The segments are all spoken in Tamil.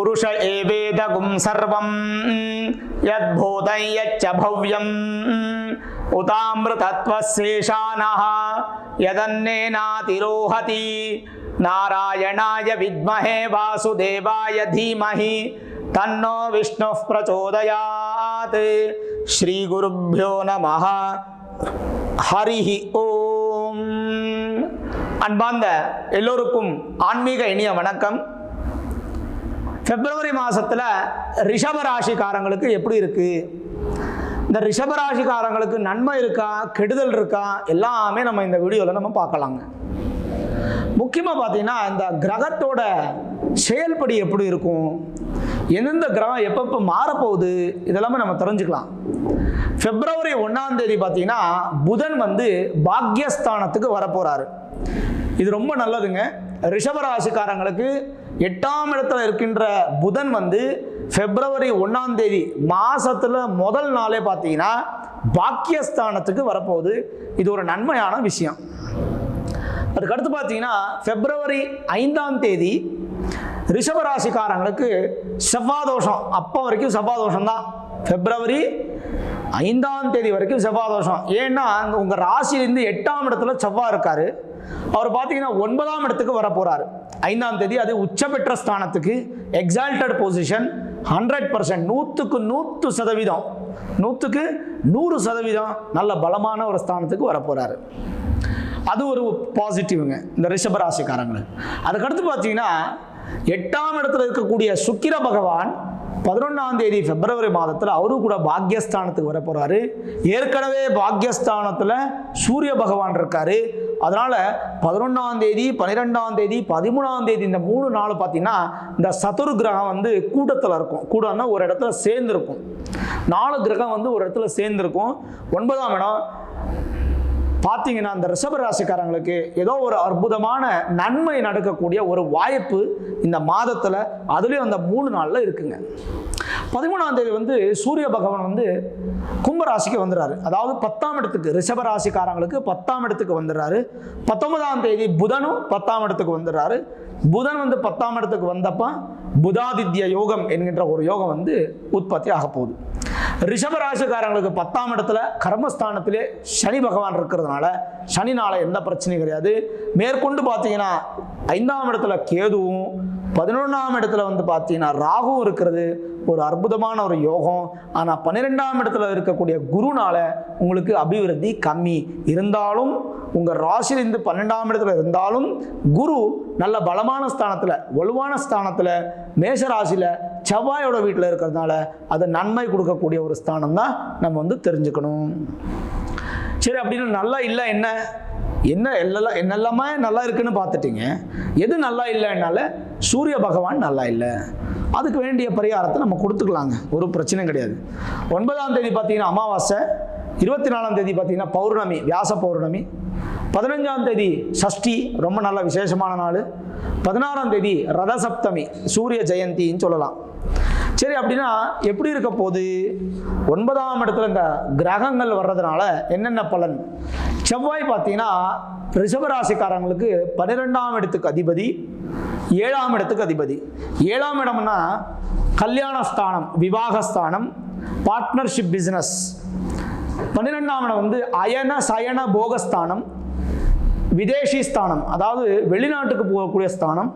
புருஷ ஏவேதகும் சர்வம் யத்பூதம் யச்ச பவ்யம் உதாமிருதத்வசேஷானஹ யதன்னேனாதிரோஹதி நாராயணாய வித்மஹே வாசுதேவாய தீமஹி தன்னோ விஷ்ணுः பிரச்சோதயாத். ஸ்ரீ குருப்யோ நமஹ. ஹரிஹி ஓம். அன்பார்ந்த எல்லோருக்கும் ஆன்மீக இனிய வணக்கம். பிப்ரவரி மாதத்தில் ரிஷபராசிக்காரங்களுக்கு எப்படி இருக்கு? இந்த ரிஷபராசிக்காரங்களுக்கு நன்மை இருக்கா, கெடுதல் இருக்கா, எல்லாமே நம்ம இந்த வீடியோவில் நம்ம பார்க்கலாங்க. முக்கியமாக பார்த்தீங்கன்னா இந்த கிரகத்தோட செயல்படி எப்படி இருக்கும், எந்தெந்த கிரகம் எப்பப்போ மாறப்போகுது, இதெல்லாமே நம்ம தெரிஞ்சுக்கலாம். பிப்ரவரி 1ஆம் தேதி பார்த்தீங்கன்னா புதன் வந்து பாக்யஸ்தானத்துக்கு வரப்போறாரு. இது ரொம்ப நல்லதுங்க. ரிஷபராசிக்காரங்களுக்கு 8ஆம் இடத்துல இருக்கின்ற புதன் வந்து பிப்ரவரி 1ஆம் தேதி மாசத்துல முதல் நாளே பார்த்தீங்கன்னா பாக்கியஸ்தானத்துக்கு வரப்போகுது. இது ஒரு நன்மையான விஷயம். அதுக்கடுத்து பார்த்தீங்கன்னா பிப்ரவரி 5ஆம் தேதி ரிஷபராசிக்காரங்களுக்கு செவ்வாதோஷம். அப்போ வரைக்கும் செவ்வாதோஷம் தான். பிப்ரவரி 5ஆம் தேதி வரைக்கும் செவ்வாதோஷம். ஏன்னா உங்கள் ராசியிலிருந்து 8ஆம் இடத்துல செவ்வாய் இருக்காரு. அவர் பார்த்தீங்கன்னா 9ஆம் இடத்துக்கு வர போறாரு 5ஆம் தேதி. அது உச்ச பெற்ற ஸ்தானத்துக்கு எக்ஸால்டட் பொசிஷன் 100%, 100% 100% நல்ல பலமான ஒரு ஸ்தானத்துக்கு வர போறாரு. அது ஒரு பாசிட்டிவ்ங்க இந்த ரிஷபராசிக்காரங்களுக்கு. அதுக்கடுத்து பார்த்தீங்கன்னா 8ஆம் இடத்துல இருக்கக்கூடிய சுக்கிர பகவான் 11ஆம் தேதி பிப்ரவரி மாதத்தில் அவரு கூட பாக்யஸ்தானத்துக்கு வர போறாரு. ஏற்கனவே பாக்யஸ்தானத்தில் சூரிய பகவான் இருக்காரு. அதனால 11ஆம் தேதி, 12ஆம் தேதி, 13ஆம் தேதி இந்த 3 நாள் பார்த்தீங்கன்னா இந்த சதுர் கிரகம் வந்து கூட்டத்தில் இருக்கும். கூடன்னா ஒரு இடத்துல சேர்ந்துருக்கும். 4 கிரகம் வந்து ஒரு இடத்துல சேர்ந்துருக்கும். 9ஆம் இடம் பார்த்தீங்கன்னா அந்த ரிஷபராசிக்காரங்களுக்கு ஏதோ ஒரு அற்புதமான நன்மை நடக்கக்கூடிய ஒரு வாய்ப்பு இந்த மாதத்தில், அதுலேயும் அந்த 3 நாளில் இருக்குங்க. 13ஆம் தேதி வந்து சூரிய பகவான் வந்து கும்பராசிக்கு வந்துடுறாரு. அதாவது 10ஆம் இடத்துக்கு, ரிஷபராசிக்காரங்களுக்கு 10ஆம் இடத்துக்கு வந்துடுறாரு. 19ஆம் தேதி புதனும் 10ஆம் இடத்துக்கு வந்துடுறாரு. புதன் வந்து 10ஆம் இடத்துக்கு வந்தப்ப புதாதித்ய யோகம் என்கின்ற ஒரு யோகம் வந்து உற்பத்தி ஆக போகுது. ரிஷபராசிக்காரங்களுக்கு 10ஆம் இடத்துல கர்மஸ்தானத்திலே சனி பகவான் இருக்கிறதுனால சனினால எந்த பிரச்சனையும் கிடையாது. மேற்கொண்டு பார்த்தீங்கன்னா 5ஆம் இடத்துல கேதுவும், 11ஆம் இடத்துல வந்து பார்த்தீங்கன்னா ராகுவும் இருக்கிறது. ஒரு அற்புதமான ஒரு யோகம். ஆனால் 12ஆம் இடத்துல இருக்கக்கூடிய குருனால உங்களுக்கு அபிவிருத்தி கம்மி இருந்தாலும், உங்கள் ராசியிலிருந்து 12ஆம் இடத்துல இருந்தாலும் குரு நல்ல பலமான ஸ்தானத்தில், வலுவான ஸ்தானத்தில், மேஷ ராசியில் செவ்வாயோட வீட்டில் இருக்கிறதுனால அது நன்மை கொடுக்கக்கூடிய ஒரு ஸ்தானம் தான் நம்ம வந்து தெரிஞ்சுக்கணும். சரி, அப்படின்னு நல்லா இல்லை என்ன என்ன என்னெல்லாமே நல்லா இருக்குன்னு பார்த்துட்டீங்க. எது நல்லா இல்லைன்னால சூரிய பகவான் நல்லா இல்லை. அதுக்கு வேண்டிய பரிகாரத்தை நம்ம கொடுத்துக்கலாங்க, ஒரு பிரச்சனையும் கிடையாது. 9ஆம் தேதி பார்த்தீங்கன்னா அமாவாசை, 24ஆம் தேதி பார்த்தீங்கன்னா பௌர்ணமி, வியாச பௌர்ணமி, 15ஆம் தேதி சஷ்டி, ரொம்ப நல்ல விசேஷமான நாள், 16ஆம் தேதி ரதசப்தமி, சூரிய ஜெயந்தின்னு சொல்லலாம். சரி, அப்படின்னா எப்படி இருக்க போகுது? 9ஆம் இடத்துல இந்த கிரகங்கள் வர்றதுனால என்னென்ன பலன்? செவ்வாய் பார்த்தீங்கன்னா ரிஷபராசிக்காரங்களுக்கு 12ஆம் இடத்துக்கு அதிபதி, 7ஆம் இடத்துக்கு அதிபதி. 7ஆம் இடம்னா கல்யாண ஸ்தானம், விவாகஸ்தானம், பார்ட்னர்ஷிப் பிஸ்னஸ். 12ஆம் இடம் வந்து அயன சயன போகஸ்தானம், விதேசி ஸ்தானம், அதாவது வெளிநாட்டுக்கு போகக்கூடிய ஸ்தானம்.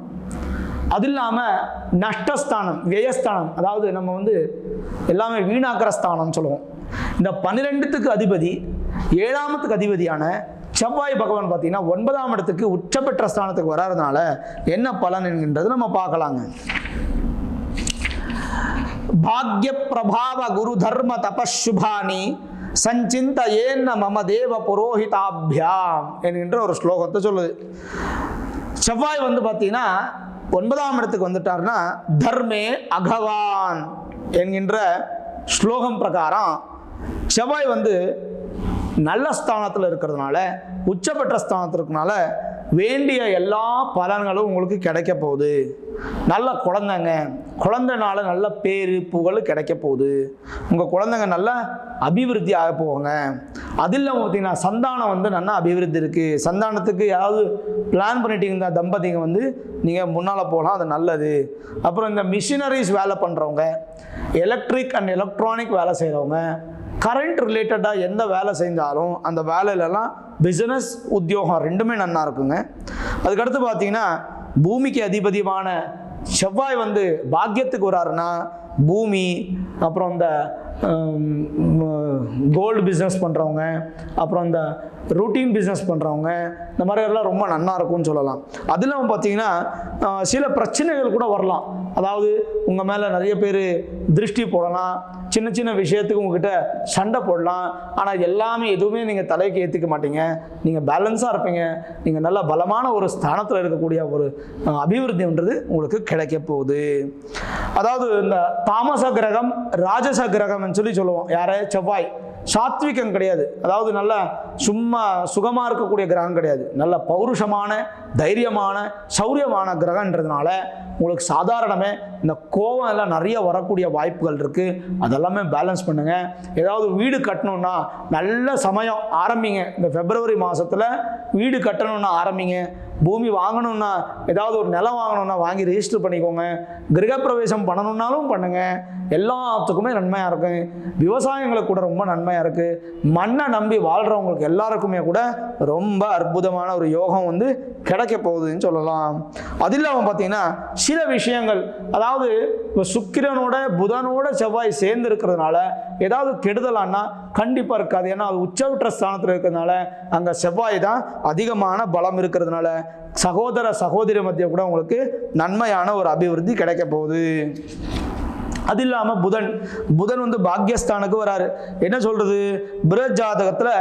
அது இல்லாமல் நஷ்டஸ்தானம், வியஸ்தானம், அதாவது நம்ம வந்து எல்லாமே வீணாக்கிற ஸ்தானம்னு சொல்லுவோம். இந்த 12க்கு அதிபதி, 7ஆமத்துக்கு அதிபதியான செவ்வாய் பகவான் பார்த்தீங்கன்னா 9ஆம் இடத்துக்கு உச்ச பெற்ற ஸ்தானத்துக்கு வராதனால என்ன பலன் என்கின்றது நம்ம பார்க்கலாங்க. பாக்ய பிரபாவ குரு தர்ம தபசுபானி சஞ்சிந்த ஏன்ன மம தேவ புரோஹிதாபியாம் என்கின்ற ஒரு ஸ்லோகத்தை சொல்லுது. செவ்வாய் வந்து பார்த்தீங்கன்னா 9ஆம் இடத்துக்கு வந்துட்டார்னா தர்மே அகவான் என்கின்ற ஸ்லோகம் பிரகாரம் செவ்வாய் வந்து நல்ல ஸ்தானத்தில் இருக்கிறதுனால, உச்ச பெற்ற ஸ்தானத்தில் இருக்கிறதுனால வேண்டிய எல்லா பலன்களும் உங்களுக்கு கிடைக்க போகுது. நல்ல குழந்தைங்க, குழந்தைனால நல்ல பேரு புகழ் கிடைக்க போகுது. உங்கள் குழந்தைங்க நல்ல அபிவிருத்தி ஆக போவாங்க. அது இல்லாமல் பார்த்தீங்கன்னா சந்தானம் வந்து நல்லா அபிவிருத்தி இருக்குது. சந்தானத்துக்கு யாராவது பிளான் பண்ணிட்டு இருந்த தம்பதிங்க வந்து நீங்கள் முன்னால் போகலாம், அது நல்லது. அப்புறம் இந்த மிஷினரிஸ் வேலை பண்ணுறவங்க, எலக்ட்ரிக் அண்ட் எலக்ட்ரானிக் வேலை செய்கிறவங்க, கரண்ட் ரிலேட்டடாக எந்த வேலை செஞ்சாலும் அந்த வேலையிலலாம் பிஸ்னஸ் உத்தியோகம் ரெண்டுமே நல்லா இருக்குங்க. அதுக்கடுத்து பார்த்தீங்கன்னா பூமிக்கு அதிபதியான செவ்வாய் வந்து பாக்கியத்துக்கு வராருன்னா பூமி, அப்புறம் இந்த கோல்டு பிஸ்னஸ் பண்ணுறவங்க, அப்புறம் இந்த ரூட்டீன் பிஸ்னஸ் பண்ணுறவங்க, இந்த மாதிரி எல்லாம் ரொம்ப நல்லா இருக்கும்னு சொல்லலாம். அது இல்லாமல் பார்த்தீங்கன்னா சில பிரச்சனைகள் கூட வரலாம். அதாவது உங்கள் மேலே நிறைய பேர் திருஷ்டி போடலாம், சின்ன சின்ன விஷயத்துக்கு உங்ககிட்ட சண்டை போடலாம். ஆனால் எல்லாமே எதுவுமே நீங்கள் தலைக்கு ஏற்றிக்க மாட்டீங்க. நீங்கள் பேலன்ஸாக இருப்பீங்க. நீங்கள் நல்ல பலமான ஒரு ஸ்தானத்தில் இருக்கக்கூடிய ஒரு அபிவிருத்தின்றது உங்களுக்கு கிடைக்க போகுது. அதாவது இந்த தாமச கிரகம் ராஜச கிரகம்னு சொல்லி சொல்லுவோம். யாரை? செவ்வாய். சாத்விகம் கிடையாது. அதாவது நல்ல சும்மா சுகமாக இருக்கக்கூடிய கிரகம் கிடையாது. நல்ல பௌருஷமான தைரியமான சௌரியமான கிரகன்றதுனால உங்களுக்கு சாதாரணமே இந்த கோவம் எல்லாம் நிறைய வரக்கூடிய வாய்ப்புகள் இருக்குது. அதெல்லாமே பேலன்ஸ் பண்ணுங்கள். ஏதாவது வீடு கட்டணுன்னா நல்ல சமயம் ஆரம்பிங்க. இந்த பிப்ரவரி மாதத்தில் வீடு கட்டணுன்னா ஆரம்பிங்க. பூமி வாங்கணுன்னா, ஏதாவது ஒரு நிலம் வாங்கணுன்னா வாங்கி ரெஜிஸ்டர் பண்ணிக்கோங்க. கிரகப்பிரவேசம் பண்ணணுன்னாலும் பண்ணுங்கள். எல்லாத்துக்குமே நன்மையாக இருக்குது. விவசாயங்களுக்கு கூட ரொம்ப நன்மையாக இருக்குது. மண்ணை நம்பி வாழ்கிறவங்களுக்கு எல்லாருக்குமே கூட ரொம்ப அற்புதமான ஒரு யோகம் வந்து கிடைக்க போகுதுன்னு சொல்லலாம். அது இல்லாமல் பார்த்தீங்கன்னா சில விஷயங்கள், அதாவது இப்போ சுக்கிரனோட புதனோட செவ்வாய் சேர்ந்து இருக்கிறதுனால ஏதாவது கெடுதலான்னா கண்டிப்பாக இருக்காது. ஏன்னா அது உச்சவிட்ட ஸ்தானத்தில் இருக்கிறதுனால அங்கே செவ்வாய் தான் அதிகமான பலம் இருக்கிறதுனால சகோதர சகோதரி மத்திய கூட உங்களுக்கு நன்மையான ஒரு அபிவிருத்தி கிடைக்க போகுது. அது இல்லாமல் புதன் வந்து பாக்யஸ்தானுக்கு வராரு. என்ன சொல்றது? பிரஜாதகத்தில்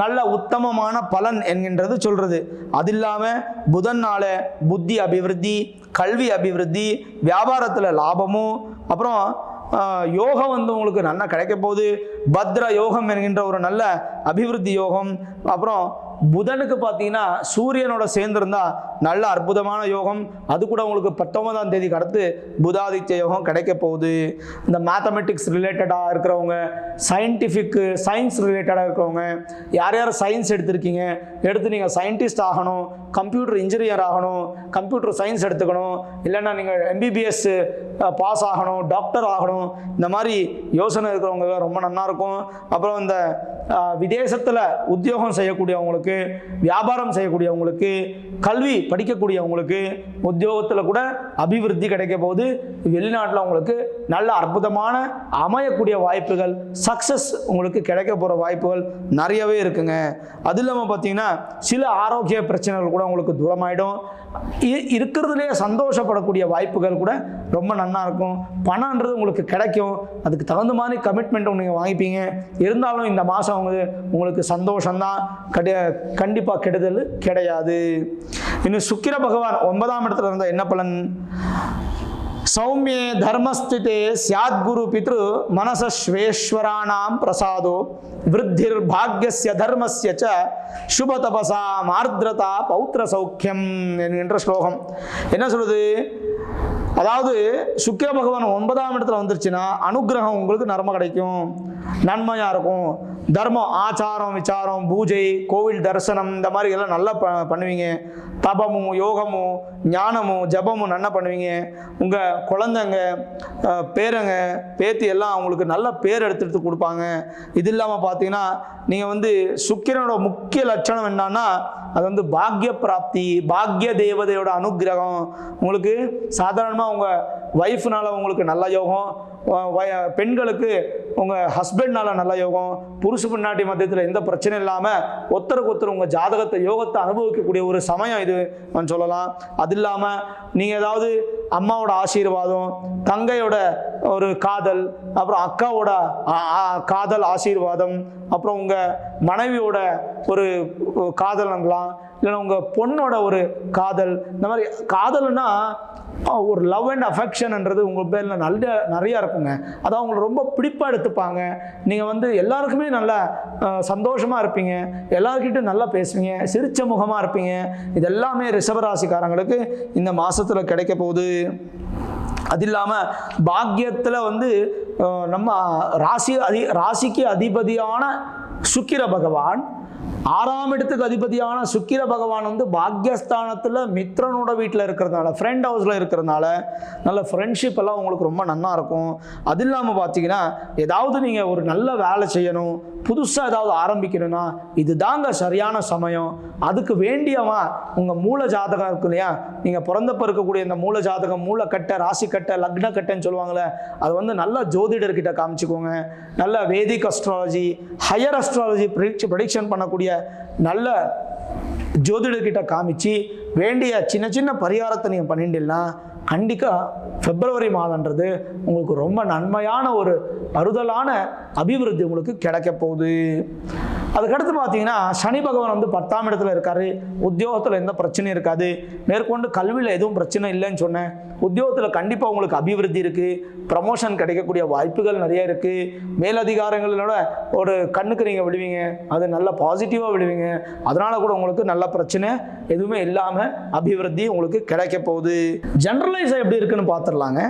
நல்ல உத்தமமான பலன் என்கின்றது சொல்றது. அது இல்லாமல் புதன்னால புத்தி அபிவிருத்தி, கல்வி அபிவிருத்தி, வியாபாரத்தில் லாபமும், அப்புறம் யோகம் வந்து உங்களுக்கு நல்லா கிடைக்க போகுது. பத்ர யோகம் என்கின்ற ஒரு நல்ல அபிவிருத்தி யோகம். அப்புறம் புதனுக்கு பார்த்தீங்கன்னா சூரியனோட சேர்ந்திருந்தா நல்ல அற்புதமான யோகம். அது கூட உங்களுக்கு 19ஆம் தேதிக்கு அடுத்து புதாதித்ய யோகம் கிடைக்க போகுது. இந்த மேத்தமெட்டிக்ஸ் ரிலேட்டடாக இருக்கிறவங்க, சயின்ஸ் ரிலேட்டடாக இருக்கிறவங்க, யார் யார் சயின்ஸ் எடுத்திருக்கீங்க, எடுத்து நீங்கள் சயின்டிஸ்ட் ஆகணும், கம்ப்யூட்டர் இன்ஜினியர் ஆகணும், கம்ப்யூட்டர் சயின்ஸ் எடுத்துக்கணும், இல்லைன்னா நீங்கள் MBBS பாஸ் ஆகணும், டாக்டர் ஆகணும், இந்த மாதிரி யோசனை இருக்கிறவங்க ரொம்ப நல்லா இருக்கும். அப்புறம் இந்த விதேசத்தில் உத்தியோகம் செய்யக்கூடியவங்களுக்கு, வியாபாரம் செய்யக்கூடியவங்களுக்கு, கல்வி படிக்கக்கூடியவங்களுக்கு உத்தியோகத்தில் கூட அபிவிருத்தி கிடைக்க போகுது. வெளிநாட்டில் உங்களுக்கு நல்ல அற்புதமான அமையக்கூடிய வாய்ப்புகள், சக்சஸ் உங்களுக்கு கிடைக்க போகிற வாய்ப்புகள் நிறையவே இருக்குங்க. அது இல்லாமல் பார்த்தீங்கன்னா சில ஆரோக்கிய பிரச்சனைகள் கூட உங்களுக்கு தூரமாயிடும். இருக்கிறதுலேயே சந்தோஷப்படக்கூடிய வாய்ப்புகள் கூட ரொம்ப நல்லா இருக்கும். பணம்ன்றது உங்களுக்கு கிடைக்கும். அதுக்கு தகுந்த மாதிரி கமிட்மெண்ட் நீங்கள் வாங்கிப்பீங்க. இருந்தாலும் இந்த மாதம் உங்களுக்கு சந்தோஷம்தான், கண்டிப்பாக கெடுதல் கிடையாது. இன்னும் சுக்கிர பகவான் 9ஆம் இடத்துல இருந்தால் என்ன பலன்? சௌமியே தர்மஸ்திதே ஸ்யாத் குரு பித்ரு மனசஸ்வேஸ்வராணாம் பிரசாதோ விருத்திர் பாக்யஸ்ய தர்மஸ்ய ச சுப தபசா மார்திரதா பௌத்திர சௌக்கியம் என்கின்ற ஸ்லோகம் என்ன சொல்லுது? அதாவது சுக்கிர பகவான் 9ஆம் இடத்துல வந்துருச்சுன்னா அனுகிரகம் உங்களுக்கு நன்மை கிடைக்கும், நன்மையாக இருக்கும். தர்மம், ஆச்சாரம், விசாரம், பூஜை, கோவில் தரிசனம், இந்த மாதிரி எல்லாம் நல்லா பண்ணுவீங்க. தபமும் யோகமும் ஞானமும் ஜபமும் நல்லா பண்ணுவீங்க. உங்கள் குழந்தைங்க, பேரங்க, பேத்தி எல்லாம் அவங்களுக்கு நல்ல பேர் எடுத்துகிட்டு கொடுப்பாங்க. இது இல்லாமல் பார்த்தீங்கன்னா நீங்கள் வந்து சுக்கிரனோட முக்கிய லட்சணம் என்னன்னா அது வந்து பாக்ய பிராப்தி, பாக்ய தேவதையோட அனுகிரகம். உங்களுக்கு சாதாரணமாக உங்கள் ஒய்ஃப்னால உங்களுக்கு நல்ல யோகம், பெண்களுக்கு உங்கள் ஹஸ்பண்ட்னால நல்ல யோகம், புருஷ பெண்ணாட்டி மத்தியத்தில் எந்த பிரச்சனையும் இல்லாமல் ஒருத்தருக்கு ஒருத்தர் உங்கள் ஜாதகத்தை யோகத்தை அனுபவிக்கக்கூடிய ஒரு சமயம் இது சொல்லலாம். அது இல்லாமல் நீங்கள் ஏதாவது அம்மாவோட ஆசீர்வாதம், தங்கையோட ஒரு காதல், அப்புறம் அக்காவோட காதல் ஆசீர்வாதம், அப்புறம் உங்கள் மனைவியோட ஒரு காதல் நம்பலாம், இல்லைன்னா உங்கள் பொண்ணோட ஒரு காதல், இந்த மாதிரி காதல்னா ஒரு லவ் அண்ட் அஃபெக்ஷன்ன்றது உங்கள் பேரில் நிறையா இருக்குங்க. அதான் உங்களை ரொம்ப பிடிப்பாக எடுத்துப்பாங்க. நீங்கள் வந்து எல்லாருக்குமே நல்லா சந்தோஷமாக இருப்பீங்க, எல்லாருக்கிட்டும் நல்லா பேசுவீங்க, சிரிச்ச முகமாக இருப்பீங்க. இது எல்லாமே ரிஷபராசிக்காரங்களுக்கு இந்த மாதத்தில் கிடைக்க போகுது. அது இல்லாமல் பாக்கியத்தில் வந்து நம்ம ராசிக்கு அதிபதியான சுக்கிர பகவான், 6ஆம் இடத்துக்கு அதிபதியான சுக்கிர பகவான் வந்து பாக்யஸ்தானத்தில் மித்ரனோட வீட்டில் இருக்கிறதுனால, ஃப்ரெண்ட் ஹவுஸில் இருக்கிறதுனால நல்ல ஃப்ரெண்ட்ஷிப் எல்லாம் உங்களுக்கு ரொம்ப நன்னா இருக்கும். அது இல்லாமல் பார்த்தீங்கன்னா ஏதாவது நீங்கள் ஒரு நல்ல வேலை செய்யணும், புதுசாக ஏதாவது ஆரம்பிக்கணும்னா இதுதாங்க சரியான சமயம். அதுக்கு வேண்டியவா உங்கள் மூல ஜாதகம் இருக்கு இல்லையா, நீங்கள் பிறந்தப்ப இருக்கக்கூடிய இந்த மூல ஜாதகம், மூலக்கட்டை, ராசிக்கட்டை, லக்னக்கட்டைன்னு சொல்லுவாங்களே, அது வந்து நல்ல ஜோதிடர்கிட்ட காமிச்சுக்கோங்க. நல்ல வேதிக் அஸ்ட்ராலஜி, ஹையர் அஸ்ட்ராலஜி ப்ரெடிக்ஷன் பண்ணக்கூடிய நல்ல ஜோதிடர்கிட்ட காமிச்சு வேண்டிய சின்ன சின்ன பரிகாரத்தை நீங்கள் பண்ணிட்டீங்கன்னா கண்டிப்பாக பிப்ரவரி மாதன்றது உங்களுக்கு ரொம்ப நன்மையான ஒரு அறுதலான அபிவிருத்தி உங்களுக்கு கிடைக்க போகுது. அதுக்கடுத்து பார்த்தீங்கன்னா சனி பகவான் வந்து 10ஆம் இடத்துல இருக்காரு. உத்தியோகத்தில் எந்த பிரச்சனையும் இருக்காது. மேற்கொண்டு கல்வியில் எதுவும் பிரச்சனை இல்லைன்னு சொன்னேன். உத்தியோகத்தில் கண்டிப்பாக உங்களுக்கு அபிவிருத்தி இருக்குது, ப்ரமோஷன் கிடைக்கக்கூடிய வாய்ப்புகள் நிறைய இருக்குது. மேலதிகாரங்களோட ஒரு கண்ணுக்கு நீங்கள் விடுவீங்க, அது நல்ல பாசிட்டிவாக விடுவீங்க. அதனால் கூட உங்களுக்கு நல்ல பிரச்சனை எதுவுமே இல்லாமல் அபிவிருத்தி உங்களுக்கு கிடைக்க போகுது. ஜென்ரலைஸாக எப்படி இருக்குன்னு பார்த்துடலாங்க.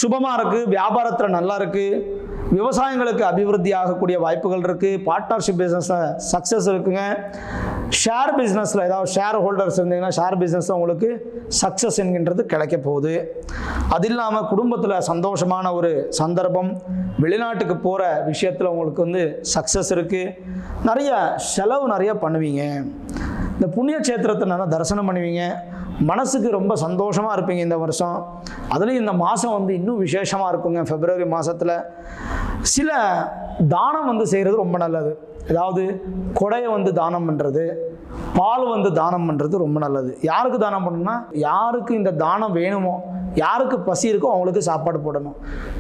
சுபமாக இருக்குது, வியாபாரத்தில் நல்லா இருக்குது, விவசாயங்களுக்கு அபிவிருத்தி ஆகக்கூடிய வாய்ப்புகள் இருக்குது, பார்ட்னர்ஷிப் பிஸ்னஸில் சக்ஸஸ் இருக்குங்க. ஷேர் பிஸ்னஸில் ஏதாவது ஷேர் ஹோல்டர்ஸ் இருந்தீங்கன்னா ஷேர் பிஸ்னஸில் உங்களுக்கு சக்ஸஸ் என்கின்றது கிடைக்க போகுது. அது இல்லாமல் குடும்பத்தில் சந்தோஷமான ஒரு சந்தர்ப்பம், வெளிநாட்டுக்கு போகிற விஷயத்தில் உங்களுக்கு வந்து சக்ஸஸ் இருக்குது. நிறைய செலவு நிறைய பண்ணுவீங்க. இந்த புண்ணிய கஷேத்திரத்தை நல்லா தரிசனம் பண்ணுவீங்க. மனசுக்கு ரொம்ப சந்தோஷமாக இருப்பீங்க இந்த வருஷம். அதுலேயும் இந்த மாதம் வந்து இன்னும் விசேஷமாக இருக்குங்க. பிப்ரவரி மாதத்தில் சில தானம் வந்து செய்கிறது ரொம்ப நல்லது. அதாவது கொடையை வந்து தானம் பண்ணுறது, பால் வந்து தானம் பண்ணுறது ரொம்ப நல்லது. யாருக்கு தானம் பண்ணணும்னா, யாருக்கு இந்த தானம் வேணுமோ, யாருக்கு பசி இருக்கோ அவங்களுக்கு சாப்பாடு போடணும்.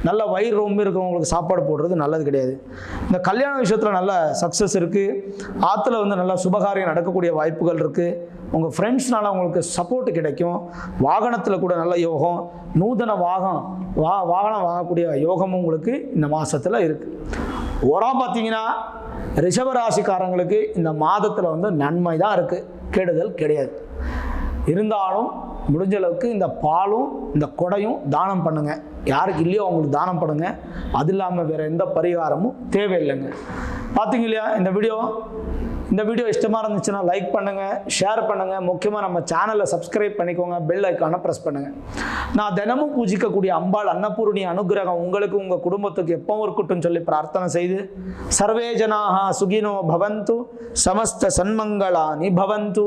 நல்ல வயிறு ரொம்ப இருக்கிறவங்களுக்கு சாப்பாடு போடுறது நல்லது கிடையாது. இந்த கல்யாண விஷயத்தில் நல்ல சக்ஸஸ் இருக்குது. ஆற்றுல வந்து நல்ல சுபகாரியம் நடக்கக்கூடிய வாய்ப்புகள் இருக்குது. உங்கள் ஃப்ரெண்ட்ஸ்னால உங்களுக்கு சப்போர்ட் கிடைக்கும். வாகனத்தில் கூட நல்ல யோகம், நூதன வாகனம் வாங்கக்கூடிய யோகமும் உங்களுக்கு இந்த மாதத்தில் இருக்குது. ஓராக பார்த்தீங்கன்னா ரிஷபராசிக்காரங்களுக்கு இந்த மாதத்தில் வந்து நன்மை தான் இருக்குது, கெடுதல் கிடையாது. இருந்தாலும் முடிஞ்ச அளவுக்கு இந்த பாலும் இந்த கொடையும் தானம் பண்ணுங்கள். யாருக்கு இல்லையோ அவங்களுக்கு தானம் பண்ணுங்க. அது இல்லாமல் வேறு எந்த பரிகாரமும் தேவையில்லைங்க. பார்த்தீங்க இல்லையா இந்த வீடியோ இஷ்டமாக இருந்துச்சுன்னா லைக் பண்ணுங்கள், ஷேர் பண்ணுங்கள். முக்கியமாக நம்ம சேனலை சப்ஸ்கிரைப் பண்ணிக்கோங்க, பெல் ஐக்கானை ப்ரெஸ் பண்ணுங்கள். நான் தினமும் பூஜிக்கக்கூடிய அம்பாள் அன்னபூர்ணி அனுகிரகம் உங்களுக்கு உங்கள் குடும்பத்துக்கு எப்பவும் இருக்கட்டும் சொல்லி பிரார்த்தனை செய்து, சர்வே ஜனாஹ சுகினோ பவந்து, சமஸ்த சன்மங்களானி பவந்து.